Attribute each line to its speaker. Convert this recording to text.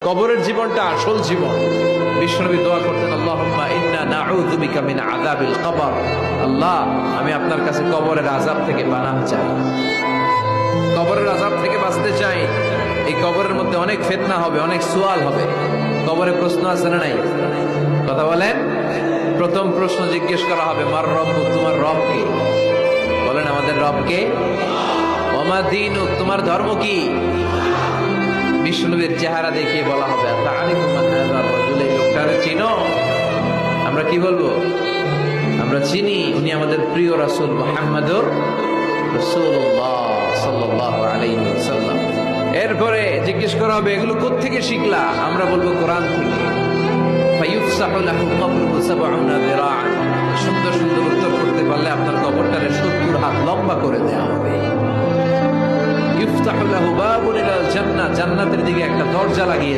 Speaker 1: কবরের জীবনটা আসল জীবন। বিশ্বনবী দোয়া করতেন, আল্লাহুম্মা ইন্না নাউযু বিকা মিন আযাবিল কবর। আল্লাহ, আমি আপনার কাছে কবরের আযাব থেকে পানাহ চাই, কবরের আযাব থেকে বাঁচতে চাই। এই কবরের মধ্যে অনেক ফিতনা হবে, অনেক সুয়াল হবে। কবরে প্রশ্ন আছে না নাই? কথা বলেন। প্রথম প্রশ্ন জিজ্ঞেস করা হবে, মার রব্বুক, তোমার রব কে? বলেন, আমাদের রব কে? ওমা দীনুক, তোমার ধর্ম কি? বিষ্ণুনবীর চেহারা দেখিয়ে বলা হবে, তাআরিফু মান হাযা রাজুল, এই লোকটারে চিনো? আমরা কি বলবো? আমরা চিনি, উনি আমাদের প্রিয় রাসূল মুহাম্মদুর রাসূলুল্লাহ সাল্লাল্লাহু আলাইহি ওয়াসাল্লাম। এরপরে জিজ্ঞেস করা হবে, এগুলো কোত্থেকে শিখলা? আমরা বলবো, কোরআন থেকে। ফায়ুফসাহু লাহু কবরুহু ৭০ যিরাআন। সুন্দর সুন্দর উত্তর করতে পারলে আপনার কবরটারে ৭০ হাত লম্বা করে দেওয়া হবে। ইফতাহু লাহু বাবুন ইলাল জান্নাহ, জান্নাতের দিকে একটা দরজা লাগিয়ে